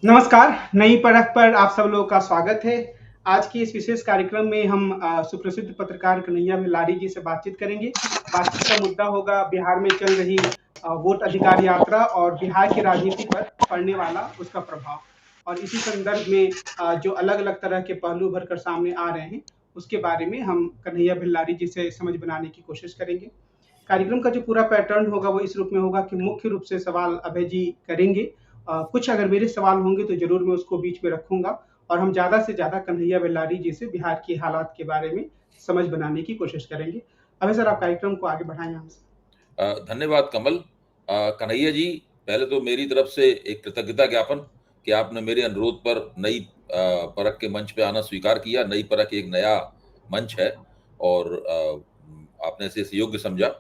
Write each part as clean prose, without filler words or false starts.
नमस्कार, नई परख पर आप सब लोगों का स्वागत है। आज की इस विशेष कार्यक्रम में हम सुप्रसिद्ध पत्रकार कन्हैया भिलारी जी से बातचीत करेंगे। बातचीत का मुद्दा होगा बिहार में चल रही वोट अधिकार यात्रा और बिहार की राजनीति पर पड़ने वाला उसका प्रभाव। और इसी संदर्भ में जो अलग-अलग तरह के पहलू उभर कर सामने आ रहे हैं, उसके बारे में हम कन्हैया भिलारी जी से समझ बनाने की कोशिश करेंगे। कार्यक्रम का जो पूरा पैटर्न होगा वो इस रूप में होगा कि मुख्य रूप से सवाल अभय जी करेंगे। कुछ अगर मेरे सवाल होंगे तो जरूर मैं उसको बीच में रखूंगा और हम ज्यादा से ज्यादा कन्हैया बेल्लारी जी से बिहार के हालात के बारे में समझ बनाने की कोशिश करेंगे। अभय सर, आप कार्यक्रम को आगे बढ़ाएं यहाँ से। धन्यवाद कमल। कन्हैया जी, पहले तो मेरी तरफ से एक कृतज्ञता ज्ञापन कि आपने मेरे अनुरोध पर नई परख के मंच पे आना स्वीकार किया। नई परख एक नया मंच है और आपने इसे इस योग्य समझा।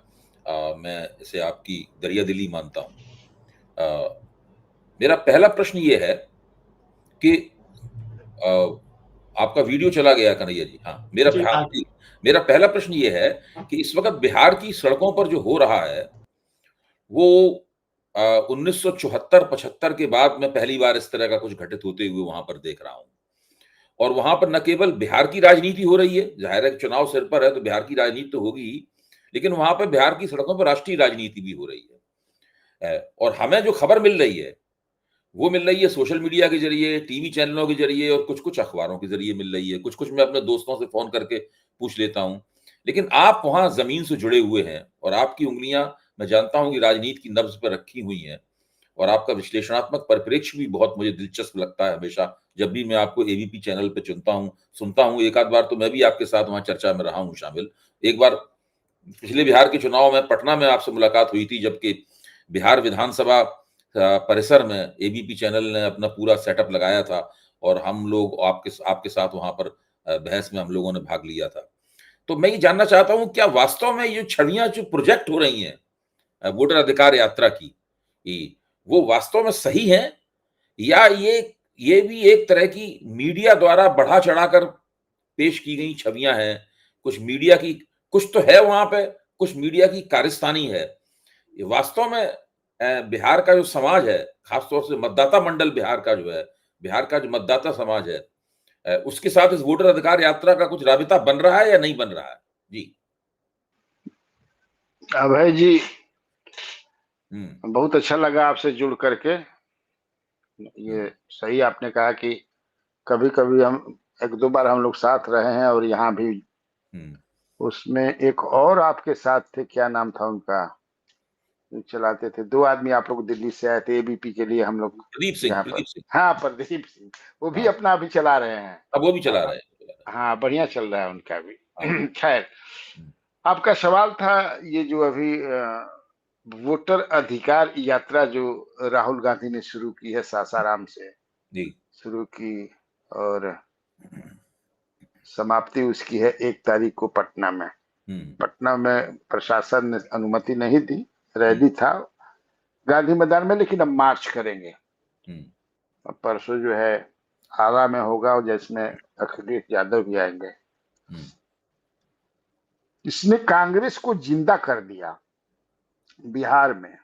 मैं इसे आपकी दरिया दिली मानता हूँ। मेरा पहला प्रश्न ये है कि अ, आपका वीडियो चला गया कन्हैया जी। हाँ, जी आगे। मेरा पहला प्रश्न ये है कि इस वक्त बिहार की सड़कों पर जो हो रहा है वो 1974-75 के बाद मैं पहली बार इस तरह का कुछ घटित होते हुए वहां पर देख रहा हूं। और वहां पर न केवल बिहार की राजनीति हो रही है, जाहिर है कि चुनाव सिर पर है तो बिहार की राजनीति तो होगी ही, लेकिन वहां पर बिहार की सड़कों पर राष्ट्रीय राजनीति भी हो रही है। और हमें जो खबर मिल रही है वो मिल रही है सोशल मीडिया के जरिए, टीवी चैनलों के जरिए और कुछ कुछ अखबारों के जरिए मिल रही है। कुछ कुछ मैं अपने दोस्तों से फोन करके पूछ लेता हूं। लेकिन आप वहां जमीन से जुड़े हुए हैं और आपकी उंगलियां, मैं जानता हूं कि राजनीति की नब्ज पर रखी हुई हैं और आपका विश्लेषणात्मक परिप्रेक्ष्य भी बहुत मुझे दिलचस्प लगता है। हमेशा जब भी मैं आपको एबीपी चैनल पे चुनता हूं, सुनता हूं, एक आध बार तो मैं भी आपके साथ वहां चर्चा में रहा हूं शामिल। एक बार पिछले बिहार के चुनाव में पटना में आपसे मुलाकात हुई थी, जबकि बिहार विधानसभा परिसर में एबीपी चैनल ने अपना पूरा सेटअप लगाया था और हम लोग आपके आपके साथ वहां पर बहस में हम लोगों ने भाग लिया था। तो मैं ये जानना चाहता हूं, क्या वास्तव में ये छवियां जो प्रोजेक्ट हो रही हैं वोटर अधिकार यात्रा की, ये वो वास्तव में सही है या ये भी एक तरह की मीडिया द्वारा बढ़ा चढ़ाकर पेश की गई छवियां हैं? कुछ मीडिया की, कुछ तो है वहां पे, कुछ मीडिया की कारस्तानी है। ये वास्तव में बिहार का जो समाज है, खासतौर से मतदाता मंडल बिहार का जो है, बिहार का जो मतदाता समाज है, उसके साथ इस वोटर अधिकार यात्रा का कुछ राबिता बन रहा है या नहीं बन रहा है? जी। अभय जी, हम्म। बहुत अच्छा लगा आपसे जुड़ करके। हम्म। ये सही आपने कहा कि कभी कभी हम एक दो बार हम लोग साथ रहे हैं और यहाँ भी। हम्म। उसमें एक और आपके साथ थे, क्या नाम था उनका, जो चलाते थे, दो आदमी आप लोग दिल्ली से आए थे एबीपी के लिए, हम लोग प्रदीप सिंह, यहाँ पर। प्रदीप सिंह। हाँ, प्रदीप सिंह, वो भी हाँ, अपना अभी चला रहे हैं। अब वो भी चला अ, रहे हैं। हाँ, बढ़िया चल रहा है उनका भी। हाँ। खैर, हम्म। आपका सवाल था ये जो अभी वोटर अधिकार यात्रा जो राहुल गांधी ने शुरू की है, सासाराम से जी। शुरू की और समाप्ति उसकी है 1 तारीख को पटना में। हम्म। पटना में प्रशासन ने अनुमति नहीं दी, हम्म। रैली था गांधी मैदान में, लेकिन अब मार्च करेंगे। हम्म। अब परसों जो है आरा में होगा और जिसमें अखिलेश यादव भी आएंगे। हम्म। इसने कांग्रेस को जिंदा कर दिया बिहार में।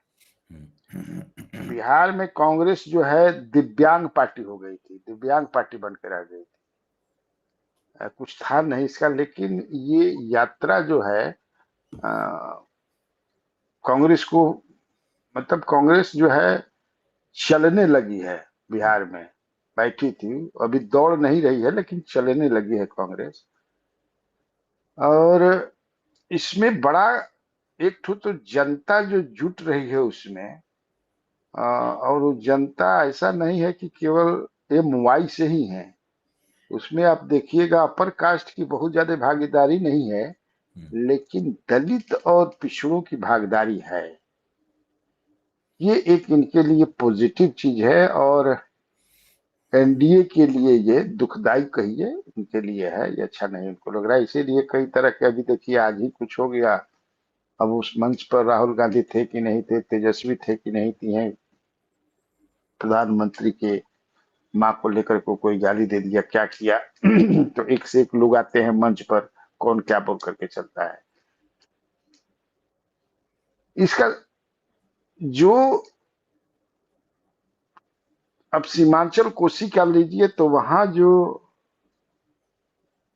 हम्म। बिहार में कांग्रेस जो है दिव्यांग पार्टी हो गई थी, दिव्यांग पार्टी बनकर आ गई थी। कुछ था नहीं इसका, लेकिन ये यात्रा जो है कांग्रेस को, मतलब कांग्रेस जो है चलने लगी है बिहार में। बैठी थी, अभी दौड़ नहीं रही है लेकिन चलने लगी है कांग्रेस। और इसमें बड़ा एक तो जनता जो जुट रही है उसमें, और वो जनता ऐसा नहीं है कि केवल एमवाई से ही है। उसमें आप देखिएगा अपर कास्ट की बहुत ज्यादा भागीदारी नहीं है, लेकिन दलित और पिछड़ों की भागीदारी है। ये एक इनके लिए पॉजिटिव चीज है और एनडीए के लिए ये दुखदाई कहिए, उनके लिए है ये अच्छा नहीं उनको लग रहा है। इसीलिए कई तरह के, अभी देखिए आज ही कुछ हो गया। अब उस मंच पर राहुल गांधी थे कि नहीं थे, तेजस्वी थे कि नहीं थी हैं, प्रधानमंत्री के माँ को लेकर को कोई गाली दे दिया, क्या किया। तो एक से एक लोग आते हैं मंच पर, कौन क्या बोल करके चलता है। इसका जो अब सीमांचल कोसी का लीजिए तो वहां जो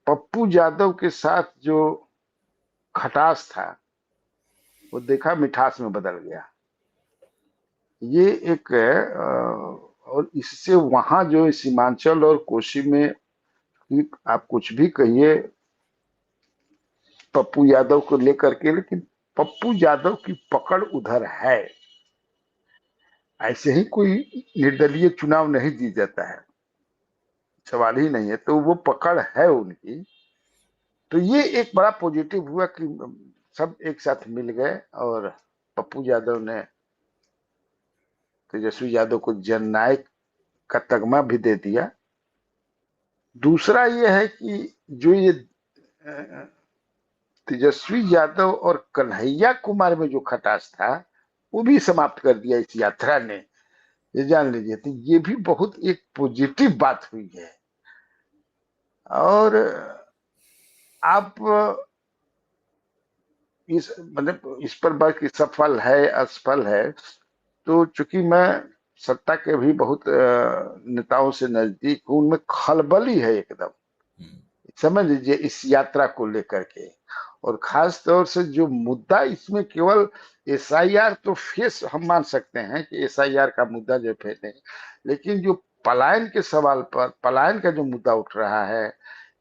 पप्पू यादव के साथ जो खटास था वो देखा मिठास में बदल गया। ये एक और इससे वहां जो सीमांचल और कोसी में आप कुछ भी कहिए पप्पू यादव को लेकर के, लेकिन पप्पू यादव की पकड़ उधर है। ऐसे ही कोई निर्दलीय चुनाव नहीं दी जाता है, सवाल ही नहीं है। तो वो पकड़ है उनकी। तो ये एक बड़ा पॉजिटिव हुआ कि सब एक साथ मिल गए और पप्पू यादव ने तेजस्वी यादव को जननायक का तगमा भी दे दिया। दूसरा ये है कि जो ये तेजस्वी यादव और कन्हैया कुमार में जो खटास था वो भी समाप्त कर दिया इस यात्रा ने, ये जान लीजिए। तो ये भी बहुत एक पॉजिटिव बात हुई है। और आप इस मतलब इस पर बात की सफल है असफल है, तो चूंकि मैं सत्ता के भी बहुत नेताओं से नजदीक हूं, उनमें खलबली है एकदम, समझ लीजिए इस यात्रा को लेकर के। और खास तौर से जो मुद्दा इसमें केवल एसआईआर तो फेस हम मान सकते हैं कि एसआईआर का मुद्दा जो फैले, लेकिन जो पलायन के सवाल पर पलायन का जो मुद्दा उठ रहा है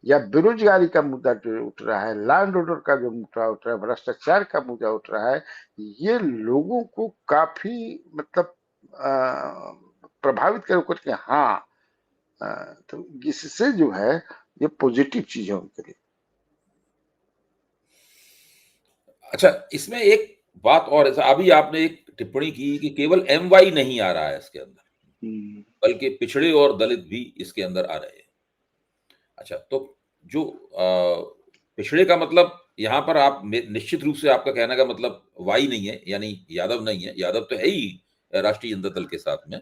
या बेरोजगारी का मुद्दा जो उठ रहा है, लॉ एंड ऑर्डर का जो मुद्दा उठ रहा है, भ्रष्टाचार का मुद्दा उठ रहा है, ये लोगों को काफी मतलब प्रभावित करके हाँ, तो इससे जो है ये पॉजिटिव चीज है उनके लिए। अच्छा, इसमें एक बात और है, अभी आपने एक टिप्पणी की कि केवल एमवाई नहीं आ रहा है इसके अंदर, बल्कि पिछड़े और दलित भी इसके अंदर आ रहे हैं। अच्छा, तो जो पिछड़े का मतलब यहाँ पर आप निश्चित रूप से आपका कहने का मतलब वाई नहीं है, यानी यादव नहीं है, यादव तो है ही राष्ट्रीय जनता दल के साथ में,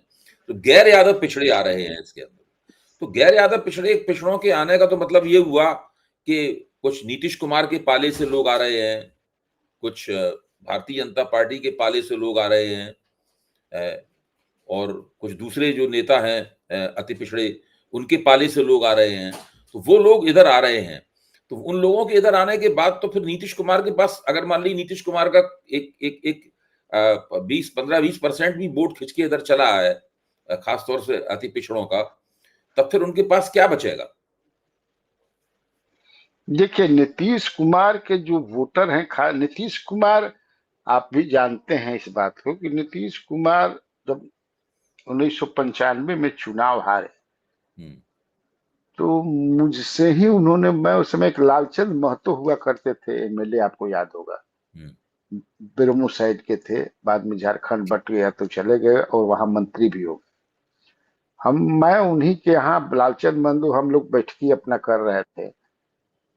तो गैर यादव पिछड़े आ रहे हैं इसके अंदर। तो गैर यादव पिछड़ों के आने का तो मतलब ये हुआ कि कुछ नीतीश कुमार के पाले से लोग आ रहे हैं, कुछ भारतीय जनता पार्टी के पाले से लोग आ रहे हैं, और कुछ दूसरे जो नेता हैं अति पिछड़े, उनके पाले से लोग आ रहे हैं। तो वो लोग इधर आ रहे हैं, तो उन लोगों के इधर आने के बाद तो फिर नीतीश कुमार के पास, अगर मान ली नीतीश कुमार का एक 15-20% भी वोट खिंच के इधर चला है, खासतौर से अति पिछड़ों का, तब फिर उनके पास क्या बचेगा? देखिए, नीतीश कुमार के जो वोटर हैं, नीतीश कुमार, आप भी जानते हैं इस बात को कि नीतीश कुमार जब 1995 में चुनाव हारे, तो मुझसे ही उन्होंने, मैं उस समय एक लालचंद महतो हुआ करते थे एमएलए, आपको याद होगा, बेरमो साइड के थे, बाद में झारखंड बट गया तो चले गए और वहां मंत्री भी हो गए। मैं उन्हीं के यहाँ लालचंद महतो, हम लोग बैठकी अपना कर रहे थे,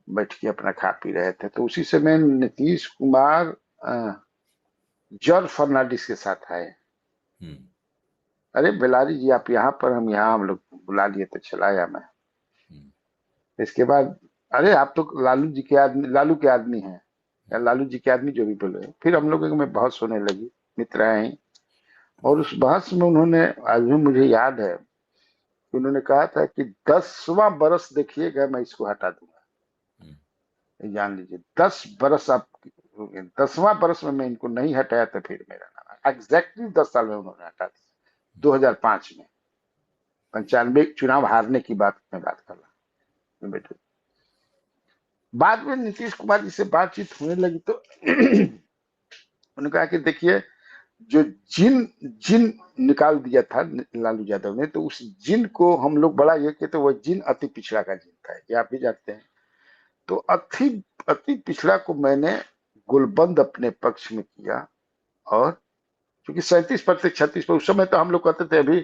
बैठ के अपना खा पी रहे थे, तो उसी समय नीतीश कुमार जॉर्ज फर्नांडिस के साथ आए। अरे बेलारी जी आप यहाँ पर, हम लोग बुला लिए तो चला आया मैं। इसके बाद अरे आप तो लालू के आदमी हैं, या लालू जी के आदमी, जो भी बोले। फिर हम लोगों में बहस होने लगी, मित्र आए, और उस बहस में उन्होंने, आज भी मुझे याद है, उन्होंने कहा था कि 10वां बरस देखिएगा मैं इसको हटा दूंगा। जान लीजिए 10 बरस आप, 10वां बरस में मैं इनको नहीं हटाया तो फिर मेरा नाम एग्जैक्टली 10 साल में उन्होंने हटा दिया। 2005 में 95 चुनाव हारने की बात मैं बात कर रहा हूँ बेटे। बाद में नीतीश कुमार जी से बातचीत होने लगी तो उन्होंने कहा कि देखिए, जो जिन निकाल दिया था लालू यादव ने, तो उस जिन को हम लोग बड़ा ये कहते, वो जिन अति पिछड़ा का जिन था, ये आप भी जानते हैं। तो अति पिछड़ा को मैंने गुलबंद अपने पक्ष में किया, और क्योंकि 37% 36%, उस समय तो हम लोग कहते थे अभी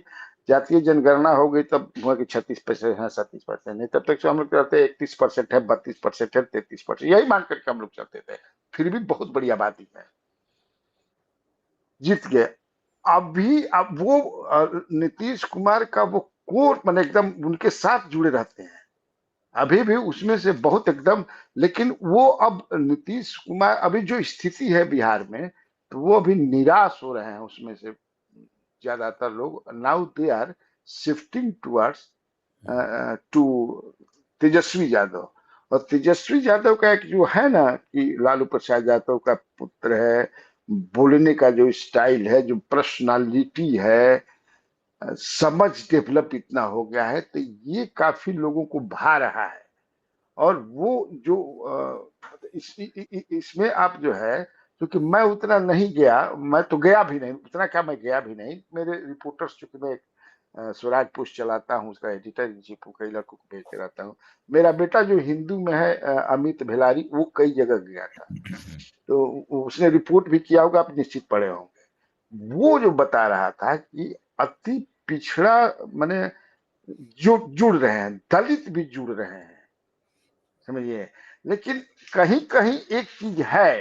जातीय जनगणना हो गई तब हुआ कि 36% है, 37% नहीं, तब तक हम लोग कहते 31% है, 32% है, 33%, यही मान करके हम लोग चलते थे। फिर भी बहुत बड़ी आबादी है, जीत गए। अभी अब वो नीतीश कुमार का वो कोर मैंने एकदम उनके साथ जुड़े रहते हैं, अभी भी उसमें से बहुत एकदम। लेकिन वो अब नीतीश कुमार, अभी जो स्थिति है बिहार में, तो वो अभी निराश हो रहे हैं उसमें से ज्यादातर लोग। Now they are shifting towards to Tejashwi Yadav. और तेजस्वी यादव का एक जो है ना कि लालू प्रसाद यादव का पुत्र है, बोलने का जो स्टाइल है, जो पर्सनालिटी है, समझ डेवलप इतना हो गया है, तो ये काफी लोगों को भा रहा है। और वो जो इसमें आप जो है, क्योंकि मैं उतना नहीं गया, मैं तो गया भी नहीं, उतना क्या मैं गया भी नहीं, मेरे रिपोर्टर्स, चूंकि मैं स्वराज पोस्ट चलाता हूँ, उसका एडिटर इन चीफ हूँ, कई लड़कों को भेजते रहता हूँ। मेरा बेटा जो हिंदू में है, अमित भेलारी, वो कई जगह गया था, तो उसने रिपोर्ट भी किया होगा, आप निश्चित पढ़े होंगे। वो जो बता रहा था कि अति पिछड़ा माने जो जुड़ रहे हैं, दलित भी जुड़ रहे हैं, समझिए। लेकिन कहीं कहीं एक चीज है,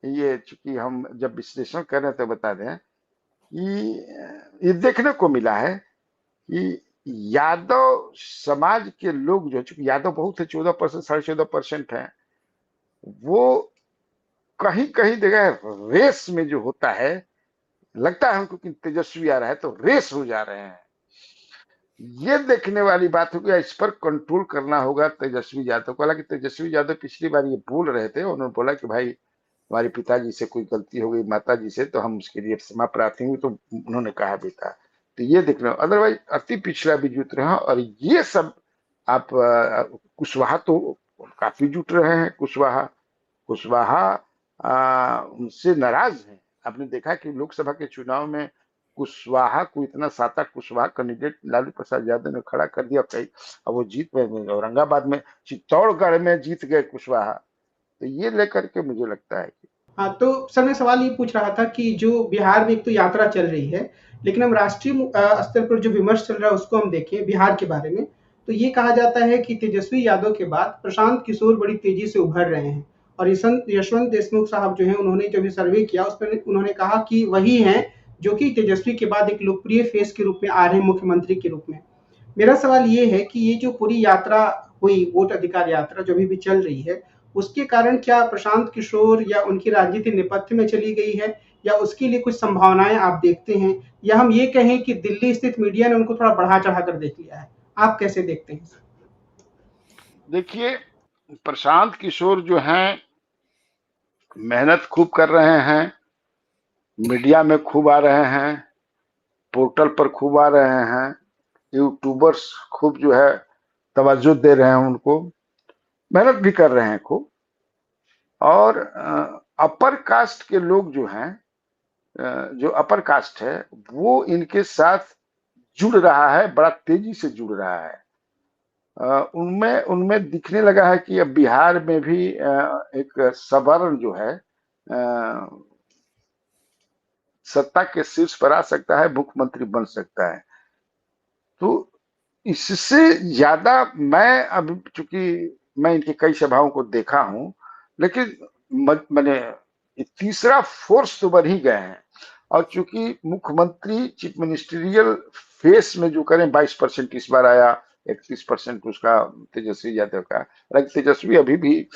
ये चूंकि हम जब विश्लेषण कर रहे हैं तो बता दें कि ये देखने को मिला है कि यादव समाज के लोग जो, चूंकि यादव बहुत है, 14%, 14.5% है, वो कहीं कहीं जगह रेस में जो होता है, लगता है हमको कि तेजस्वी आ रहा है तो रेस हो जा रहे हैं। ये देखने वाली बात होगी, इस पर कंट्रोल करना होगा तेजस्वी यादव को। हालांकि तेजस्वी यादव पिछली बार ये बोल रहे थे, उन्होंने बोला कि भाई हमारे पिताजी से कोई गलती हो गई, माता जी से, तो हम उसके लिए क्षमा प्रार्थी हुए, तो उन्होंने कहा भी था। तो ये देखना, अदरवाइज अति पिछड़ा भी जुट रहे हैं। और ये सब आप कुशवाहा तो काफी जुट रहे हैं, कुशवाहा कुशवाहा उनसे नाराज है। आपने देखा कि लोकसभा के चुनाव में कुशवाहा को इतना साता कुशवाहा कैंडिडेट लालू प्रसाद यादव ने खड़ा कर दिया, कई अब वो जीत में, औरंगाबाद में, चित्तौड़गढ़ में जीत गए कुशवाहा। तो ये लेकर के मुझे लगता है कि हाँ, तो सर मैं सवाल ये पूछ रहा था कि जो बिहार में एक तो यात्रा चल रही है, लेकिन हम राष्ट्रीय स्तर पर जो विमर्श चल रहा है उसको हम देखें बिहार के बारे में, तो ये कहा जाता है कि तेजस्वी यादव के बाद प्रशांत किशोर बड़ी तेजी से उभर रहे हैं। और यशवंत देशमुख साहब जो हैं, उन्होंने जब ये सर्वे किया उसमें उन्होंने कहा कि वही हैं जो कि तेजस्वी के बाद एक लोकप्रिय फेस के रूप में आ रहे हैं, मुख्यमंत्री के रूप में। मेरा सवाल ये है कि ये जो पूरी यात्रा हुई, वोट अधिकार यात्रा जो अभी भी चल रही है, उसके कारण क्या प्रशांत किशोर या उनकी राजनीति नेपथ्य में चली गई है, या उसके लिए कुछ संभावनाएं आप देखते हैं, या हम ये कहें कि दिल्ली स्थित मीडिया ने उनको थोड़ा बढ़ा चढ़ा कर देख लिया है? आप कैसे देखते हैं? देखिए, प्रशांत किशोर जो हैं मेहनत खूब कर रहे हैं, मीडिया में खूब आ रहे हैं, पोर्टल पर खूब आ रहे हैं, यूट्यूबर्स खूब जो है तवज्जो दे रहे हैं उनको, मेहनत भी कर रहे हैं खूब। और अपर कास्ट के लोग जो हैं, जो अपर कास्ट है, वो इनके साथ जुड़ रहा है, बड़ा तेजी से जुड़ रहा है। उनमें उनमें दिखने लगा है कि अब बिहार में भी एक सवर्ण जो है सत्ता के शीर्ष पर आ सकता है, मुख्यमंत्री बन सकता है। तो इससे ज्यादा मैं अभी, चूंकि मैं इनकी कई सभाओं को देखा हूं, लेकिन मैंने तीसरा फोर्स तो बन ही गए हैं। और चूंकि मुख्यमंत्री चीफ मिनिस्ट्रियल फेस में जो करें 22% इस बार आया, 31% उसका तेजस्वी यादव का। लेकिन तेजस्वी अभी भी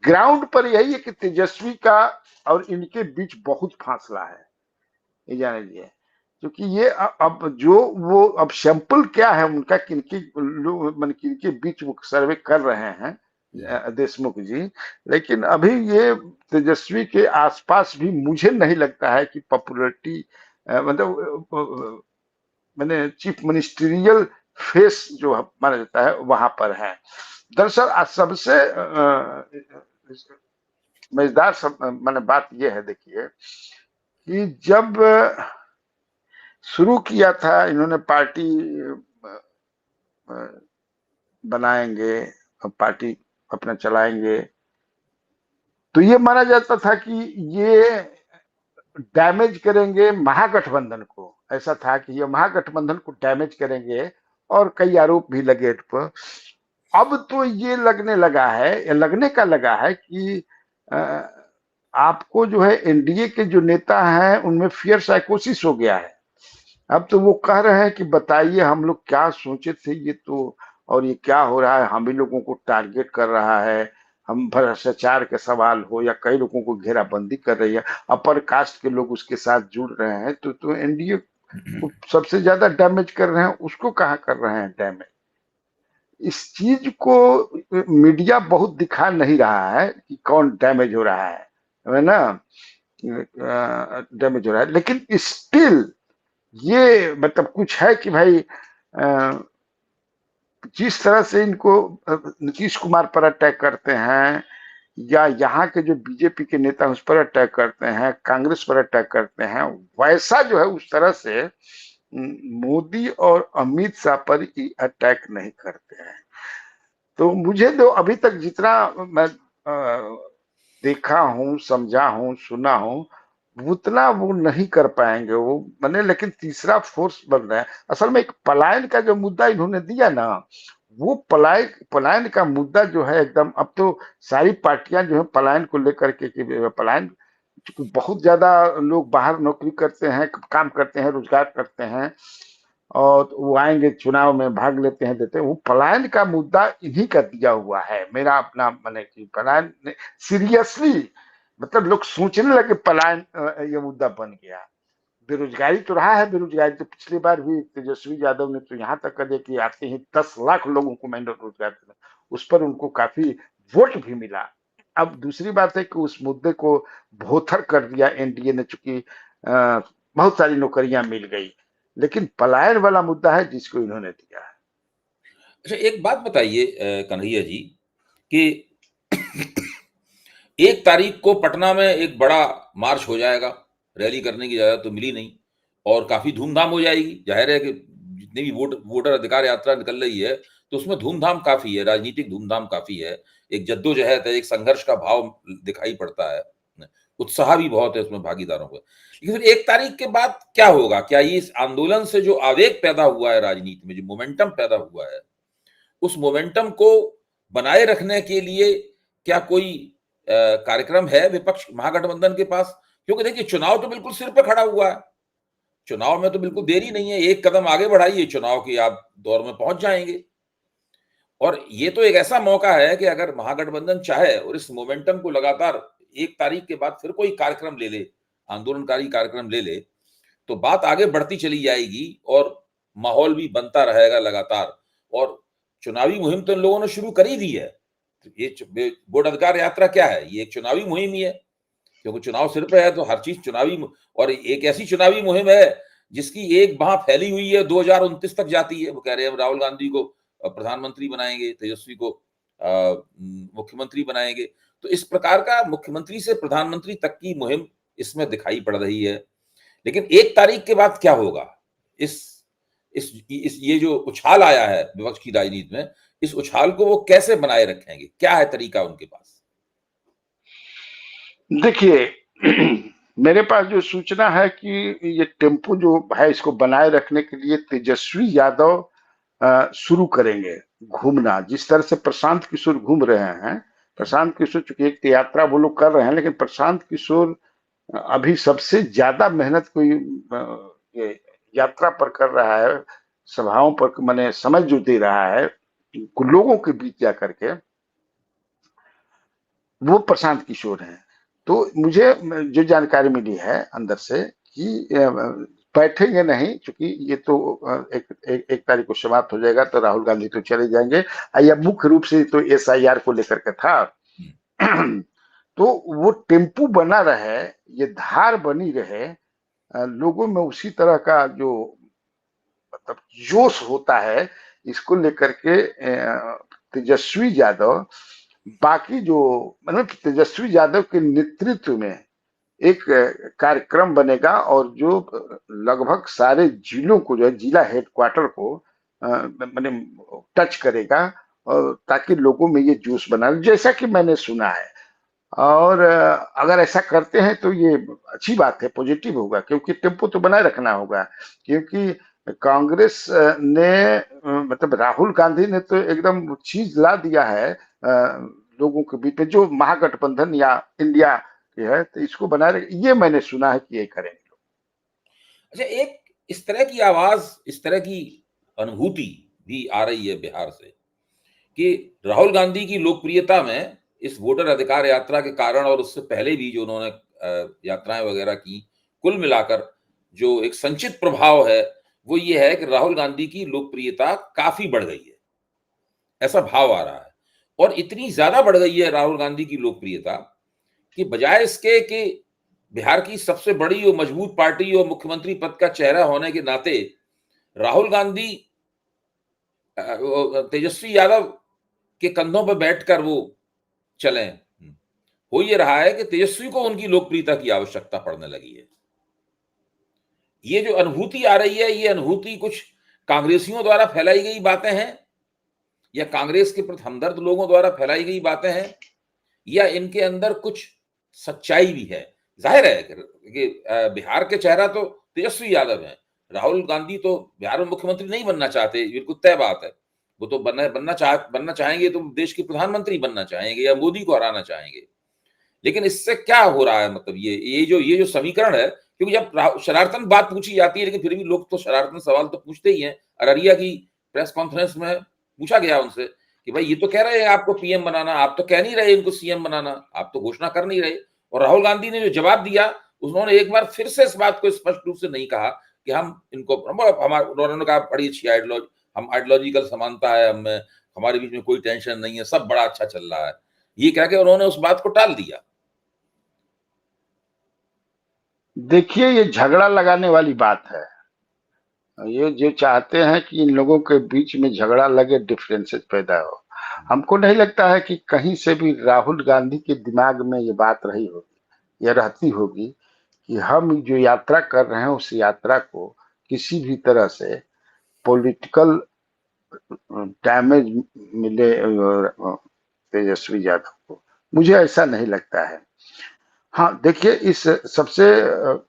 ग्राउंड पर यही है कि तेजस्वी का और इनके बीच बहुत फासला है, ये जान लीजिए। क्योंकि ये अब जो वो अब सैंपल क्या है उनका, किनके लोग मन किनके बीच वो सर्वे कर रहे हैं देशमुख जी, लेकिन अभी ये तेजस्वी के आसपास भी मुझे नहीं लगता है कि पॉपुलरिटी मतलब मैंने चीफ मिनिस्ट्रियल फेस जो माना जाता है वहां पर है। दरअसल सबसे मजेदार मैंने बात यह है, देखिए कि जब शुरू किया था इन्होंने पार्टी बनाएंगे, पार्टी अपना चलाएंगे, तो ये माना जाता था कि ये डैमेज करेंगे महागठबंधन को। ऐसा था कि ये महागठबंधन को डैमेज करेंगे, और कई आरोप भी लगे इस पर। अब तो ये लगने लगा है, लगने का लगा है कि आपको जो है एनडीए के जो नेता हैं उनमें फियर साइकोसिस हो गया है। अब तो वो कह रहे हैं कि बताइए हम लोग क्या सोचे थे, ये तो, और ये क्या हो रहा है, हम ही लोगों को टारगेट कर रहा है, हम भ्रष्टाचार के सवाल हो या कई लोगों को घेराबंदी कर रही है, अपर कास्ट के लोग उसके साथ जुड़ रहे हैं। तो एनडीए वो सबसे ज्यादा डैमेज कर रहे हैं, उसको कहाँ कर रहे हैं डैमेज? इस चीज को मीडिया बहुत दिखा नहीं रहा है कि कौन डैमेज हो रहा है ना, डैमेज हो रहा है। लेकिन स्टिल ये मतलब कुछ है कि भाई जिस तरह से इनको नीतीश कुमार पर अटैक करते हैं, या यहाँ के जो बीजेपी के नेता उस पर अटैक करते हैं, कांग्रेस पर अटैक करते हैं, वैसा जो है उस तरह से मोदी और अमित शाह पर ही अटैक नहीं करते हैं। तो मुझे तो अभी तक जितना मैं देखा हूँ, समझा हूँ, सुना हूँ, उतना वो नहीं कर पाएंगे वो बने। लेकिन तीसरा फोर्स बन रहा है। असल में एक पलायन का जो मुद्दा इन्होंने दिया ना, वो पलायन का मुद्दा जो है एकदम, अब तो सारी पार्टियां जो है पलायन को लेकर के पलायन, क्योंकि बहुत ज्यादा लोग बाहर नौकरी करते हैं, काम करते हैं, रोजगार करते हैं, और वो आएंगे चुनाव में भाग लेते हैं, देते हैं। वो पलायन का मुद्दा इन्हीं का दिया हुआ है। मेरा अपना माने कि पलायन सीरियसली, मतलब लोग सोचने लगे पलायन ये मुद्दा बन गया। बेरोजगारी तो रहा है, बेरोजगारी तो पिछली बार भी तेजस्वी यादव ने तो यहाँ तक कर दिया कि आते ही 10 लाख लोगों को मैंने रोजगार दिया, उस पर उनको काफी वोट भी मिला। अब दूसरी बात है कि उस मुद्दे को भोथर कर दिया एनडीए ने, चूंकि बहुत सारी नौकरियां मिल गई, लेकिन पलायन वाला मुद्दा है जिसको इन्होंने दिया है। अच्छा, एक बात बताइए कन्हैया जी कि 1 तारीख को पटना में एक बड़ा मार्च हो जाएगा, रैली करने की इजाजत तो मिली नहीं, और काफी धूमधाम हो जाएगी। जाहिर है कि जितनी भी वोटर अधिकार यात्रा निकल रही है तो उसमें धूमधाम काफी है, राजनीतिक धूमधाम काफी है, एक जद्दोजहद है, एक संघर्ष का भाव दिखाई पड़ता है, उत्साह भी बहुत है उसमें भागीदारों को। लेकिन फिर 1 तारीख के बाद क्या होगा? क्या ये इस आंदोलन से जो आवेग पैदा हुआ है राजनीति में, जो मोमेंटम पैदा हुआ है, उस मोमेंटम को बनाए रखने के लिए क्या कोई कार्यक्रम है विपक्ष महागठबंधन के पास? क्योंकि देखिए, चुनाव तो बिल्कुल सिर पे खड़ा हुआ है, चुनाव में तो बिल्कुल देरी नहीं है, एक कदम आगे बढ़ाइए, चुनाव के आप दौर में पहुंच जाएंगे। और ये तो एक ऐसा मौका है कि अगर महागठबंधन चाहे और इस मोमेंटम को लगातार 1 तारीख के बाद फिर कोई कार्यक्रम ले ले, आंदोलनकारी कार्यक्रम ले ले, तो बात आगे बढ़ती चली जाएगी और माहौल भी बनता रहेगा लगातार। और चुनावी मुहिम तो इन लोगों ने शुरू कर ही दी है। तो ये वोट अधिकार यात्रा क्या है? ये एक चुनावी मुहिम ही है, क्योंकि चुनाव सिर पे है तो हर चीज चुनावी, और एक ऐसी चुनावी मुहिम है जिसकी एक बाह फैली हुई है, 2029 तक जाती है। वो कह रहे हैं राहुल गांधी को प्रधानमंत्री बनाएंगे, तेजस्वी को मुख्यमंत्री बनाएंगे। तो इस प्रकार का मुख्यमंत्री से प्रधानमंत्री तक की मुहिम इसमें दिखाई पड़ रही है। लेकिन 1 तारीख के बाद क्या होगा? इस ये जो उछाल आया है विपक्ष की राजनीति में, इस उछाल को वो कैसे बनाए रखेंगे? क्या है तरीका उनके पास? देखिए मेरे पास जो सूचना है कि ये टेम्पो जो है, इसको बनाए रखने के लिए तेजस्वी यादव शुरू करेंगे घूमना। जिस तरह से प्रशांत किशोर घूम रहे हैं, प्रशांत किशोर चूंकि एक यात्रा वो लोग कर रहे हैं, लेकिन प्रशांत किशोर अभी सबसे ज्यादा मेहनत कोई यात्रा पर कर रहा है, सभाओं पर माने समय जो दे रहा है लोगों के बीच जा करके, वो प्रशांत किशोर हैं। तो मुझे जो जानकारी मिली है अंदर से कि बैठेंगे नहीं, क्योंकि ये तो एक तारीख को समाप्त हो जाएगा, तो राहुल गांधी तो चले जाएंगे। यह मुख्य रूप से तो एसआईआर को लेकर के था। तो वो टेम्पू बना रहे, ये धार बनी रहे, लोगों में उसी तरह का जो मतलब जोश होता है, इसको लेकर के तेजस्वी यादव, बाकी जो मतलब तेजस्वी यादव के नेतृत्व में एक कार्यक्रम बनेगा, और जो लगभग सारे जिलों को, जो है जिला हेडक्वार्टर को मैंने टच करेगा, और ताकि लोगों में ये जोश बना, जैसा कि मैंने सुना है। और अगर ऐसा करते हैं तो ये अच्छी बात है, पॉजिटिव होगा, क्योंकि टेम्पो तो बनाए रखना होगा। क्योंकि कांग्रेस ने मतलब राहुल गांधी ने तो एकदम चीज ला दिया है लोगों के बीच में, जो महागठबंधन या इंडिया है, तो इसको बनाए रख, ये मैंने सुना है कि ये करेंगे लोग। अच्छा, एक इस तरह की आवाज, इस तरह की अनुभूति भी आ रही है बिहार से कि राहुल गांधी की लोकप्रियता में इस वोटर अधिकार यात्रा के कारण, और उससे पहले भी जो उन्होंने यात्राएं वगैरह की, कुल मिलाकर जो एक संचित प्रभाव है वो ये है कि राहुल गांधी की लोकप्रियता काफी बढ़ गई है, ऐसा भाव आ रहा है। और इतनी ज्यादा बढ़ गई है राहुल गांधी की लोकप्रियता कि बजाय इसके कि बिहार की सबसे बड़ी और मजबूत पार्टी और मुख्यमंत्री पद का चेहरा होने के नाते राहुल गांधी तेजस्वी यादव के कंधों पर बैठकर वो चले। हो ये रहा है कि तेजस्वी को उनकी लोकप्रियता की आवश्यकता पड़ने लगी है। ये जो अनुभूति आ रही है, ये अनुभूति कुछ कांग्रेसियों द्वारा फैलाई गई बातें हैं या कांग्रेस के प्रति हमदर्द लोगों द्वारा फैलाई गई बातें हैं या इनके अंदर कुछ सच्चाई भी है। जाहिर है कि बिहार के चेहरा तो तेजस्वी यादव हैं, राहुल गांधी तो बिहार में मुख्यमंत्री नहीं बनना चाहते, बिल्कुल तय बात है। वो तो बनना चाहेंगे तो देश के प्रधानमंत्री बनना चाहेंगे या मोदी को हराना चाहेंगे। लेकिन इससे क्या हो रहा है, मतलब ये जो समीकरण है, क्योंकि जब शरारतन बात पूछी जाती है, लेकिन फिर भी लोग तो शरारतन सवाल तो पूछते ही हैं। अररिया की प्रेस कॉन्फ्रेंस में पूछा गया उनसे कि भाई ये तो कह रहे हैं आपको पीएम बनाना, आप तो कह नहीं रहे इनको सीएम बनाना, आप तो घोषणा कर नहीं रहे। और राहुल गांधी ने जो जवाब दिया, उन्होंने एक बार फिर से इस बात को स्पष्ट रूप से नहीं कहा कि हम इनको, उन्होंने कहा बड़ी अच्छी आइडियोलॉजी, हम आइडियोलॉजिकल समानता है हमें, हमारे बीच में कोई टेंशन नहीं है, सब बड़ा अच्छा चल रहा है। ये कह के उन्होंने उस बात को टाल दिया। देखिए, ये झगड़ा लगाने वाली बात है। ये जो चाहते हैं कि इन लोगों के बीच में झगड़ा लगे, डिफरेंसेस पैदा हो। हमको नहीं लगता है कि कहीं से भी राहुल गांधी के दिमाग में ये बात रही होगी या रहती होगी कि हम जो यात्रा कर रहे हैं उस यात्रा को किसी भी तरह से पॉलिटिकल डैमेज मिले तेजस्वी यादव को। मुझे ऐसा नहीं लगता है। हाँ, देखिए, इस सबसे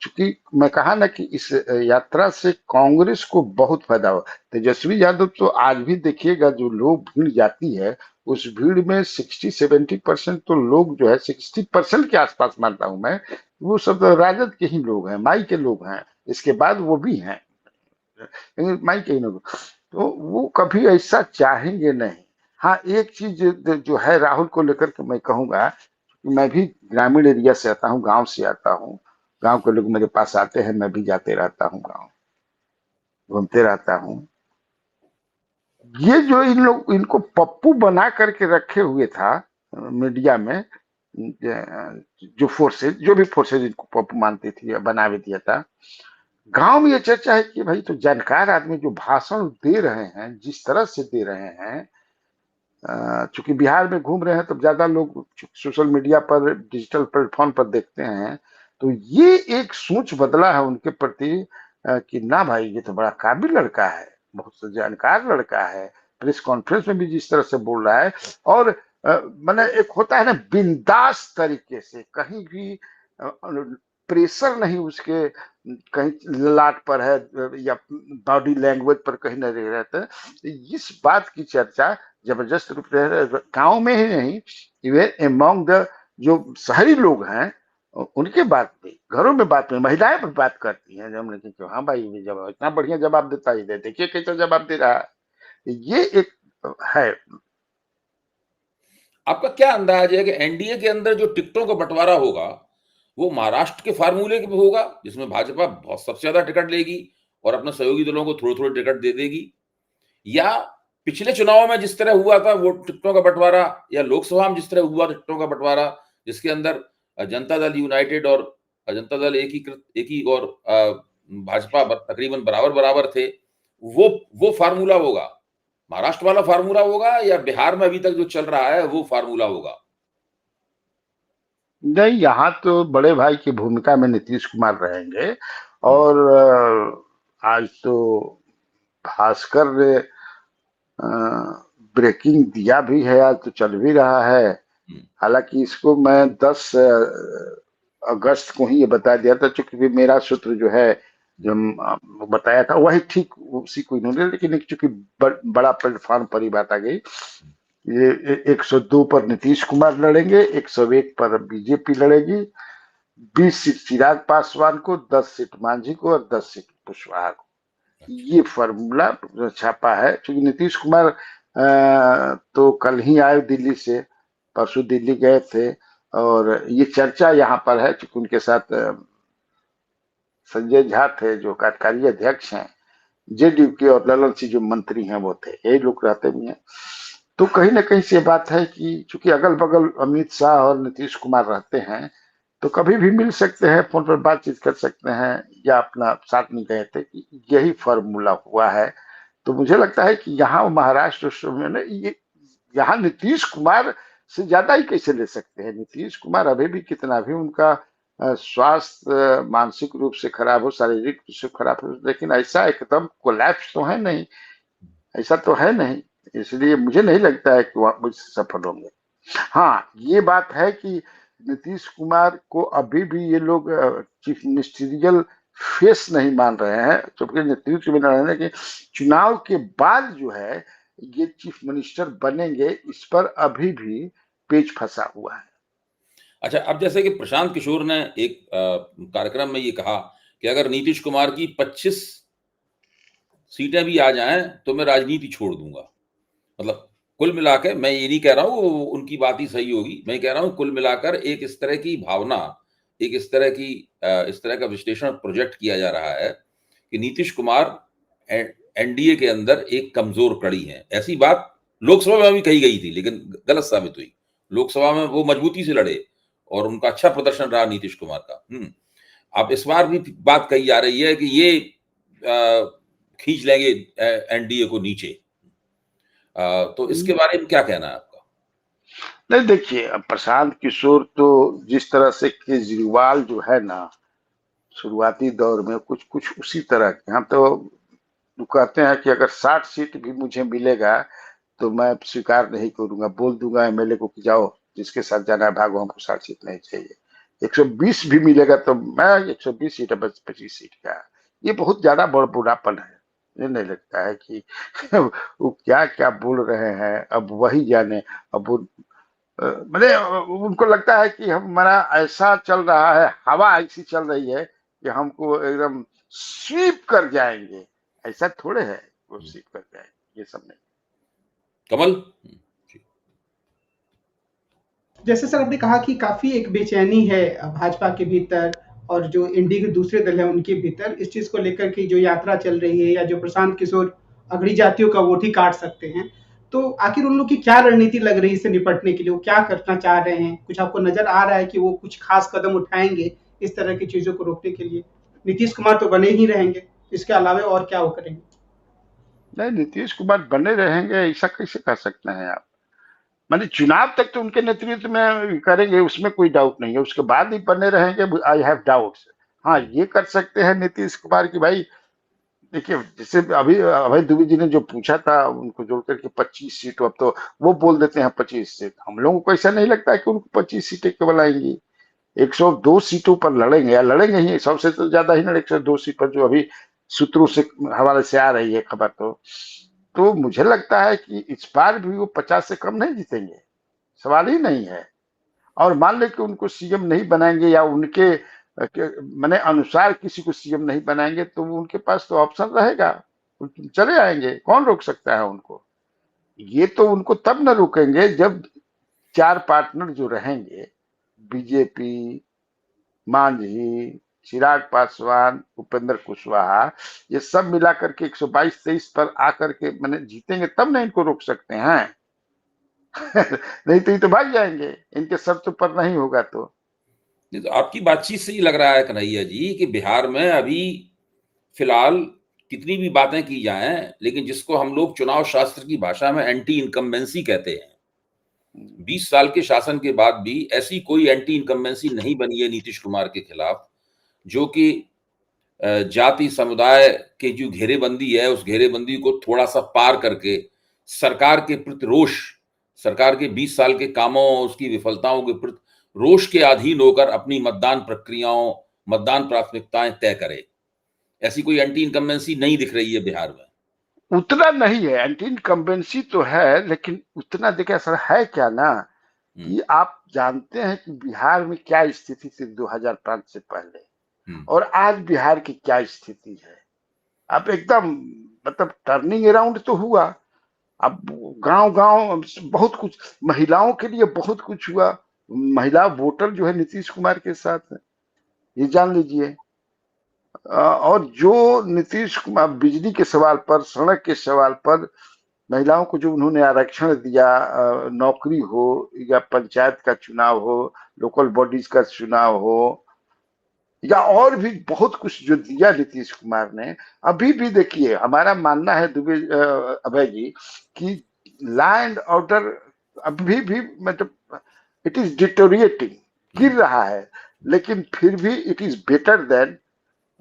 चूंकि मैं कहा ना कि इस यात्रा से कांग्रेस को बहुत फायदा हो। तेजस्वी यादव तो आज भी देखिएगा, जो लोग भीड़ जाती है उस भीड़ में 60-70% तो लोग जो है, 60% के आसपास मानता हूं मैं, वो सब तो राजद के ही लोग हैं, माई के लोग हैं। इसके बाद वो भी हैं, लेकिन माई के ही लोग, तो वो कभी ऐसा चाहेंगे नहीं। हाँ, एक चीज जो है राहुल को लेकर के मैं कहूंगा, मैं भी ग्रामीण एरिया से आता हूँ, गांव से आता हूँ। गांव के लोग मेरे पास आते हैं, मैं भी जाते रहता हूँ गांव, घूमते रहता हूँ। ये जो इन लोग इनको पप्पू बना करके रखे हुए था मीडिया में, जो फोर्सेज, जो भी फोर्सेज इनको पप्पू मानती थी, बना भी दिया था। गांव में ये चर्चा है कि भाई तो जानकार आदमी जो भाषण दे रहे हैं, जिस तरह से दे रहे हैं, चूंकि बिहार में घूम रहे हैं तो ज्यादा लोग सोशल मीडिया पर, डिजिटल प्लेटफॉर्म पर देखते हैं, तो ये एक सोच बदला है उनके प्रति कि ना भाई, ये तो बड़ा काबिल लड़का है, बहुत जानकार लड़का है। प्रेस कॉन्फ्रेंस में भी जिस तरह से बोल रहा है, और मैंने एक होता है ना, बिंदास तरीके से, कहीं भी प्रेशर नहीं उसके कहीं ललाट पर है या बॉडी लैंग्वेज पर कहीं नहीं रहता। इस बात की चर्चा जबरदस्त रूप से गांव में ही नहीं, इवन एमंग द जो शहरी लोग हैं, उनके बात भी, घरों में बात में महिलाएं भी बात करती हैं। जब हमने कहा हाँ भाई, जब इतना बढ़िया जवाब देता है, देखिए कैसा जवाब दे रहा है। ये एक है। आपका क्या अंदाज है कि एनडीए के अंदर जो टिकटों का बंटवारा होगा वो महाराष्ट्र के फार्मूले के होगा, जिसमें भाजपा बहुत सबसे ज्यादा टिकट लेगी और अपने सहयोगी दलों को थोड़े थोड़े टिकट दे देगी, या पिछले चुनाव में जिस तरह हुआ था वो टिकटों का बंटवारा, या लोकसभा में जिस तरह हुआ टिकटों का बंटवारा, जिसके अंदर जनता दल यूनाइटेड और जनता दल एक ही और भाजपा तकरीबन बराबर बराबर थे, वो फार्मूला होगा, महाराष्ट्र वाला फार्मूला होगा, या बिहार में अभी तक जो चल रहा है वो फार्मूला होगा? नहीं, यहाँ तो बड़े भाई की भूमिका में नीतीश कुमार रहेंगे। और आज तो भास्कर ने ब्रेकिंग दिया भी है, आज तो चल भी रहा है। हालांकि इसको मैं 10 अगस्त को ही ये बता दिया था, चूंकि मेरा सूत्र जो है, जो बताया था वही ठीक उसी को इन्होंने, लेकिन चूंकि बड़ा प्लेटफॉर्म पर ही बात आ गई। ये 102 पर नीतीश कुमार लड़ेंगे, 101 पर बीजेपी लड़ेगी, 20 सीट चिराग पासवान को, 10 सीट मांझी को और 10 सीट कुशवाहा को। ये फॉर्मूला छापा है। क्योंकि नीतीश कुमार तो कल ही आए दिल्ली से, परसों दिल्ली गए थे, और ये चर्चा यहाँ पर है क्योंकि उनके साथ संजय झा थे जो कार्यकारी अध्यक्ष हैं जेडीयू के, और ललन सिंह जो मंत्री हैं वो थे, यही लोग रहते भी हैं। तो कहीं ना कहीं से बात है कि चूंकि अगल बगल अमित शाह और नीतीश कुमार रहते हैं, तो कभी भी मिल सकते हैं, फोन पर बातचीत कर सकते हैं, या अपना साथ नहीं गए थे, कि यही फॉर्मूला हुआ है। तो मुझे लगता है कि यहाँ महाराष्ट्र में ना, ये यहाँ नीतीश कुमार से ज्यादा ही कैसे ले सकते हैं। नीतीश कुमार अभी भी कितना भी उनका स्वास्थ्य मानसिक रूप से खराब हो, शारीरिक रूप से खराब हो, लेकिन ऐसा एकदम कोलैप्स तो है नहीं, ऐसा तो है नहीं। इसलिए मुझे नहीं लगता है कि वह मुझसे सफल होंगे। हाँ, ये बात है कि नीतीश कुमार को अभी भी ये लोग चीफ मिनिस्टरियल फेस नहीं मान रहे हैं, क्योंकि नेतृत्व में रहने के चुनाव के बाद जो है ये चीफ मिनिस्टर बनेंगे, इस पर अभी भी पेच फंसा हुआ है। अच्छा, अब जैसे कि प्रशांत किशोर ने एक कार्यक्रम में ये कहा कि अगर नीतीश कुमार की 25 सीटें भी आ जाएं तो मैं राजनीति छोड़ दूंगा। मतलब कुल मिलाकर, मैं ये नहीं कह रहा हूँ उनकी बात ही सही होगी, मैं कह रहा हूँ कुल मिलाकर एक इस तरह की भावना, एक इस तरह का विश्लेषण प्रोजेक्ट किया जा रहा है कि नीतीश कुमार एनडीए के अंदर एक कमजोर कड़ी है। ऐसी बात लोकसभा में भी कही गई थी, लेकिन गलत साबित हुई। लोकसभा में वो मजबूती से लड़े और उनका अच्छा प्रदर्शन रहा नीतीश कुमार का। अब इस बार भी बात कही जा रही है कि ये खींच लेंगे एनडीए को नीचे। तो इसके बारे में क्या कहना है आपका? नहीं, देखिए, प्रशांत किशोर तो जिस तरह से केजरीवाल जो है ना, शुरुआती दौर में कुछ कुछ उसी तरह के, हम तो कहते हैं कि अगर 60 सीट भी मुझे मिलेगा तो मैं स्वीकार नहीं करूंगा, बोल दूंगा एमएलए को कि जाओ जिसके साथ जाना है भागो, हमको 60 सीट नहीं चाहिए। 120 भी मिलेगा तो मैं 120 सीट, बस 25 सीट का, ये बहुत ज्यादा बुरापन है। मुझे नहीं लगता है कि वो क्या क्या बोल रहे हैं, अब वही जाने। अब वो मैंने उनको लगता है कि हमारा ऐसा चल रहा है, हवा ऐसी चल रही है कि हमको एकदम स्वीप कर जाएंगे, ऐसा थोड़े है वो स्वीप कर जाएंगे, ये सब नहीं। कमल? जैसे सर आपने कहा कि काफी एक बेचैनी है भाजपा के भीतर और जो इंडी के दूसरे दल है उनके भीतर, इस चीज को लेकर के जो यात्रा चल रही है, या जो प्रशांत किशोर अगड़ी जातियों का वोट ही काट सकते हैं, तो आखिर उन लोग की क्या रणनीति लग रही है इससे निपटने के लिए? वो क्या करना चाह रहे हैं? कुछ आपको नजर आ रहा है कि वो कुछ खास कदम उठाएंगे इस तरह की चीजों को रोकने के लिए? नीतीश कुमार तो बने ही रहेंगे, इसके अलावा और क्या वो करेंगे? नहीं, नीतीश कुमार बने रहेंगे ऐसा कैसे कह सकते हैं आप? माने चुनाव तक तो उनके नेतृत्व में करेंगे, उसमें कोई डाउट नहीं है, उसके बाद ही बने रहेंगे, आई हैव डाउट्स। हाँ, ये कर सकते हैं नीतीश कुमार की, भाई देखिए, जैसे अभी अभय दुबे जी ने जो पूछा था उनको जोड़ करके 25 सीट, अब तो वो बोल देते हैं 25 सीट। हम लोगों को ऐसा नहीं लगता है कि उनको 25 सीटें केवल आएंगी। 102 सीटों पर लड़ेंगे, या लड़ेंगे ही, 100 से तो ज्यादा ही ना, 102 सीट पर जो अभी सूत्रों से हवाले से आ रही है खबर। तो मुझे लगता है कि इस बार भी वो 50 से कम नहीं जीतेंगे, सवाल ही नहीं है। और मान ले कि उनको सीएम नहीं बनाएंगे, या उनके मैंने अनुसार किसी को सीएम नहीं बनाएंगे, तो उनके पास तो ऑप्शन रहेगा, चले आएंगे, कौन रोक सकता है उनको? ये तो उनको तब न रोकेंगे जब 4 पार्टनर जो रहेंगे, बीजेपी, मांझी, चिराग पासवान, उपेंद्र कुशवाहा, ये सब मिला करके 122-23 पर आकर के मैंने जीतेंगे, तब ना इनको रोक सकते हैं। नहीं तो ये तो भाग जाएंगे, इनके शर्त पर नहीं होगा तो। तो आपकी बातचीत से ही लग रहा है कन्हैया जी कि बिहार में अभी फिलहाल कितनी भी बातें की जाएं, लेकिन जिसको हम लोग चुनाव शास्त्र की भाषा में एंटी इनकम्बेंसी कहते हैं, 20 साल के शासन के बाद भी ऐसी कोई एंटी इनकम्बेंसी नहीं बनी है नीतीश कुमार के खिलाफ, जो कि जाति समुदाय की जो घेरेबंदी है, उस घेरेबंदी को थोड़ा सा पार करके सरकार के प्रति रोष, सरकार के 20 साल के कामों, उसकी विफलताओं के प्रति रोष के अधीन होकर अपनी मतदान प्रक्रियाओं, मतदान प्राथमिकताएं तय करे। ऐसी कोई एंटी इनकम्बेंसी नहीं दिख रही है बिहार में। उतना नहीं है, एंटी इनकम्बेंसी तो है, लेकिन उतना देखिए सर है क्या ना, कि आप जानते हैं कि बिहार में क्या स्थिति थी 2005 से पहले, और आज बिहार की क्या स्थिति है। अब एकदम मतलब टर्निंग अराउंड तो हुआ। अब गांव गांव बहुत कुछ, महिलाओं के लिए बहुत कुछ हुआ। महिला वोटर जो है नीतीश कुमार के साथ है, ये जान लीजिए। और जो नीतीश कुमार बिजली के सवाल पर, सड़क के सवाल पर, महिलाओं को जो उन्होंने आरक्षण दिया, नौकरी हो या पंचायत का चुनाव हो, लोकल बॉडीज का चुनाव हो, या और भी बहुत कुछ जो दिया नीतीश कुमार ने। अभी भी देखिए, हमारा मानना है दुबे अभय जी कि लॉ एंड ऑर्डर अभी भी मतलब इट इज डिटोरिएटिंग, गिर रहा है, लेकिन फिर भी इट इज बेटर देन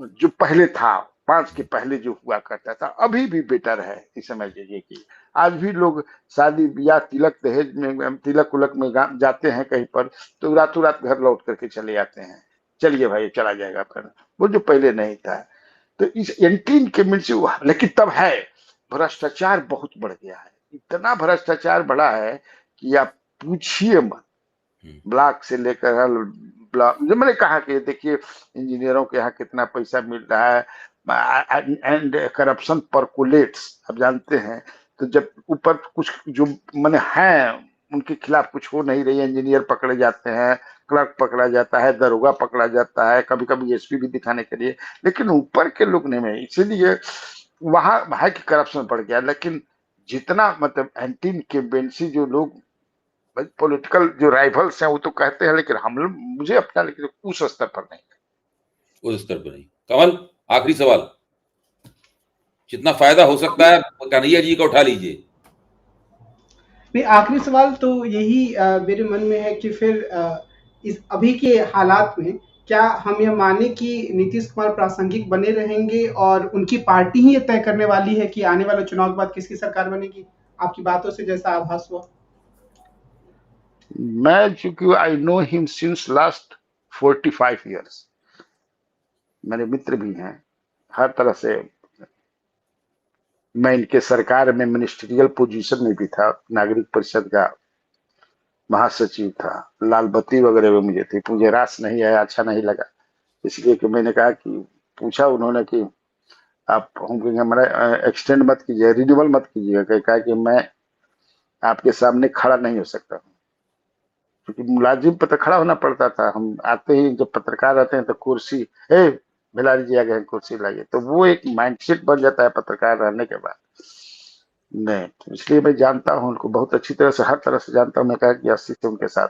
जो पहले था, 5 के पहले जो हुआ करता था, अभी भी बेटर है। इस समझ लीजिए कि आज भी लोग शादी ब्याह, तिलक दहेज में, तिलक उलक में जाते हैं कहीं पर, तो रातों रात घर लौट करके चले आते हैं, चलिए भाई चला जाएगा फिर, वो जो पहले नहीं था। तो इस एंटी इनकम्बेंसी, लेकिन तब है भ्रष्टाचार बहुत बढ़ गया है, इतना भ्रष्टाचार बढ़ा है कि आप पूछिए मत। ब्लॉक से लेकर ब्लॉक, जो मैंने कहा कि देखिए इंजीनियरों के यहाँ कितना पैसा मिल रहा है, एंड करप्शन परकुलेट्स, आप जानते हैं। तो जब ऊपर कुछ जो मैंने हैं उनके खिलाफ कुछ हो नहीं रही, इंजीनियर पकड़े जाते हैं, क्लर्क पकड़ा जाता है, दरोगा पकड़ा जाता है, कभी कभी एसपी भी दिखाने के लिए, लेकिन ऊपर के लोग नहीं में, इसीलिए वहां है कि करप्शन बढ़ गया। लेकिन जितना मतलब एंटी इनकम्बेंसी जो लोग पॉलिटिकल जो राइवल्स हैं वो तो कहते हैं, लेकिन हम लोग, मुझे अपना, लेकिन उस स्तर पर नहीं, उस स्तर पर नहीं। कमल, आखिरी सवाल, जितना फायदा हो सकता है कन्हैया जी का उठा लीजिए। नहीं, आखिरी सवाल तो यही मेरे मन में है कि फिर इस अभी के हालात में क्या हम यह माने कि नीतीश कुमार प्रासंगिक बने रहेंगे और उनकी पार्टी ही ये तय करने वाली है कि आने वाले चुनाव के बाद किसकी सरकार बनेगी? आपकी बातों से जैसा आभास हुआ। मैं चूंकि I know him since last 45 years, मेरे मित्र भी हैं हर तरह से। मैं इनके सरकार में मिनिस्ट्रियल पोजीशन में भी था, नागरिक परिषद का महासचिव था, लाल बत्ती वगैरह में मुझे थी, मुझे रास नहीं आया, अच्छा नहीं लगा, इसलिए कि मैंने कहा कि, पूछा उन्होंने कि आप हम कहेंगे हमारा एक्सटेंड मत कीजिए, रिन्यूअल मत कीजिएगा, कहा कि मैं आपके सामने खड़ा नहीं हो सकता, क्योंकि मुलाजिम पर तो खड़ा होना पड़ता था। हम आते ही जब पत्रकार आते हैं तो कुर्सी, हे भिलारी जी आ गए, कुर्सी लाइए, तो वो एक माइंडसेट बन जाता है पत्रकार रहने के बाद। नहीं, तो इसलिए मैं जानता हूँ उनको बहुत अच्छी तरह से, हर तरह से जानता हूँ। मैं कहा कि 80 से उनके साथ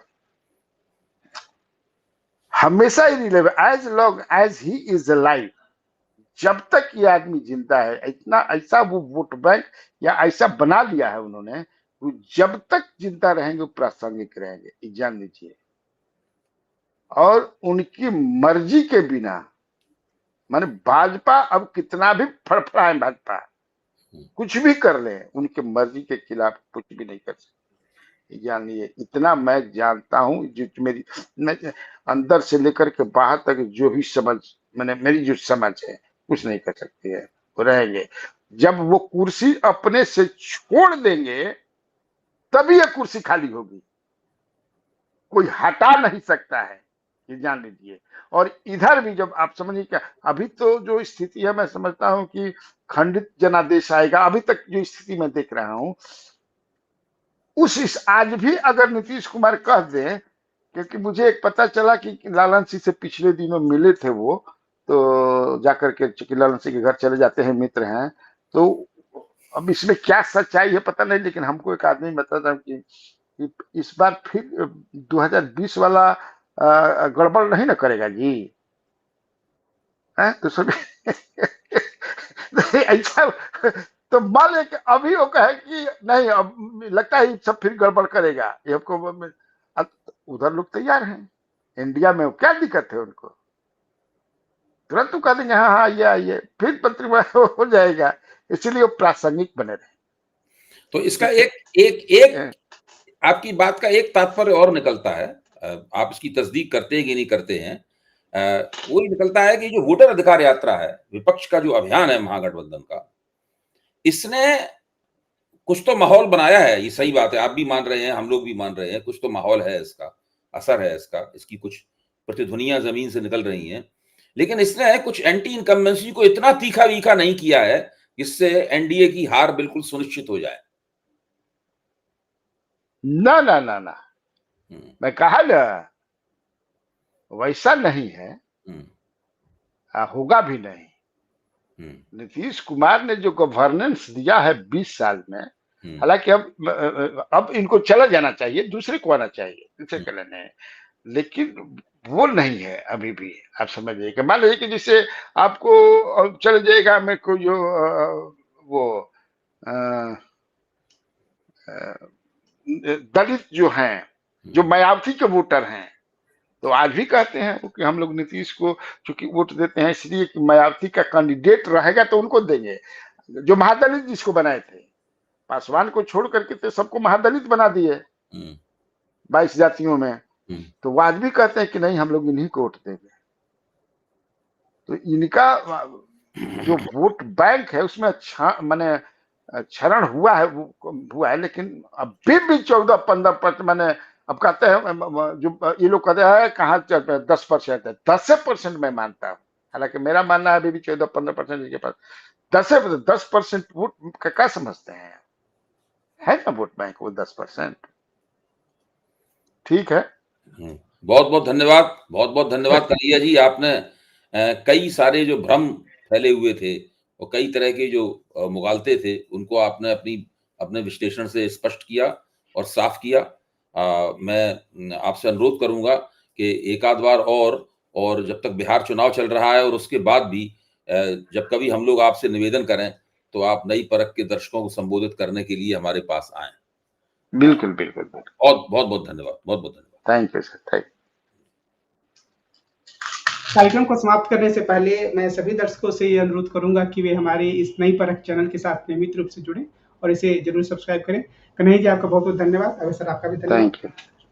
हमेशा ही रिलेव, as long as he is alive, जब तक ये आदमी जिंदा है, इतना ऐसा वो वोट बैंक या ऐसा बना लिया है उन्होंने, वो जब तक जिंदा रहेंगे वो प्रासंगिक रहेंगे, ये जान लीजिए। और उनकी मर्जी के बिना, माने भाजपा अब कितना भी फड़फड़ाए, भाजपा कुछ भी कर ले, उनके मर्जी के खिलाफ कुछ भी नहीं कर सकते, जानिए। इतना मैं जानता हूँ, जो मेरी अंदर से लेकर के बाहर तक जो भी समझ, मैंने मेरी जो समझ है, कुछ नहीं कर सकती है, वो रहेंगे। जब वो कुर्सी अपने से छोड़ देंगे तभी ये कुर्सी खाली होगी, कोई हटा नहीं सकता है, ये जान लीजिए। और इधर भी जब आप समझिए क्या, अभी तो जो स्थिति है, मैं समझता हूं कि खंडित जनादेश आएगा। अभी तक जो स्थिति मैं देख रहा हूं, आज भी अगर नीतीश कुमार कह दें, क्योंकि मुझे एक पता चला कि लालन सिंह से पिछले दिनों मिले थे वो, तो जाकर के, चूंकि लालन सिंह के घर चले जाते हैं, मित्र हैं, तो अब इसमें क्या सच्चाई है पता नहीं, लेकिन हमको एक आदमी बताता कि इस बार फिर 2020 वाला गड़बड़ नहीं ना करेगा जी, है तो सब ऐसा। तो मान ले कि अभी वो कहे कि नहीं, अब लगता है सब फिर गड़बड़ करेगा, ये हमको, उधर लोग तैयार हैं, इंडिया में क्या दिक्कत है उनको, तुरंत तो कह देंगे हाँ हाँ ये आइए, फिर मंत्री हो जाएगा। इसीलिए वो प्रासंगिक बने रहे। तो इसका एक एक एक आपकी बात का एक तात्पर्य और निकलता है, आप इसकी तस्दीक करते हैं कि नहीं करते हैं, वो निकलता है कि जो वोटर अधिकार यात्रा है, विपक्ष का जो अभियान है महागठबंधन का, इसने कुछ तो माहौल बनाया है। ये सही बात है, आप भी मान रहे हैं, हम लोग भी मान रहे हैं, कुछ तो माहौल है, इसका असर है, इसकी कुछ प्रतिध्वनियां जमीन से निकल रही हैं। लेकिन इसने कुछ एंटी इनकम्बेंसी को इतना तीखा वीखा नहीं किया है जिससे एनडीए की हार बिल्कुल सुनिश्चित हो जाए। ना ना ना ना, मैं कहा ना, वैसा नहीं है। होगा भी नहीं। नीतीश कुमार ने जो गवर्नेंस दिया है 20 साल में, हालांकि अब इनको चला जाना चाहिए, दूसरे को आना चाहिए, दूसरे के लेने, लेकिन वो नहीं है अभी भी। आप समझिए कि मान लीजिए कि जिससे आपको चल जाएगा, मेरे को जो वो दलित जो हैं, जो मायावती के वोटर हैं, तो आज भी कहते हैं कि हम लोग नीतीश को चूंकि वोट देते हैं इसलिए कि मायावती का कैंडिडेट रहेगा तो उनको देंगे। जो महादलित जिसको बनाए थे, पासवान को छोड़ करके तो सबको महादलित बना दिए 22 जातियों में, तो वो आज भी कहते हैं कि नहीं हम लोग इन्हीं को वोट देंगे। तो इनका जो वोट बैंक है उसमें माने क्षरण हुआ है, लेकिन अभी भी 14-15% मैंने अब कहते हैं जो ये लोग कहते हैं कहाँ 10% है, 10% मैं मानता हूँ। हालांकि मेरा मानना है अभी भी 14-15% के पास 10% वोट का क्या समझते हैं, है ना वोट बैंक वो 10%। ठीक है, बहुत बहुत धन्यवाद, बहुत बहुत धन्यवाद कन्हैया जी। आपने कई सारे जो भ्रम फैले हुए थे और कई तरह के जो मुगालते थे उनको आपने अपने विश्लेषण से स्पष्ट किया और साफ किया। मैं आपसे अनुरोध करूंगा कि एक आध बार और जब तक बिहार चुनाव चल रहा है और उसके बाद भी जब कभी हम लोग आपसे निवेदन करें तो आप नई परख के दर्शकों को संबोधित करने के लिए हमारे पास आए। बिल्कुल बिल्कुल बिल्कुल। बहुत बहुत धन्यवाद, बहुत बहुत धन्यवाद। Thank you sir, thank. कार्यक्रम को समाप्त करने से पहले मैं सभी दर्शकों से ये अनुरोध करूंगा कि वे हमारे इस नई परख चैनल के साथ नियमित रूप से जुड़ें और इसे जरूर सब्सक्राइब करें। कन्हैया जी आपका बहुत बहुत धन्यवाद। अगर सर आपका भी धन्यवाद। Thank you.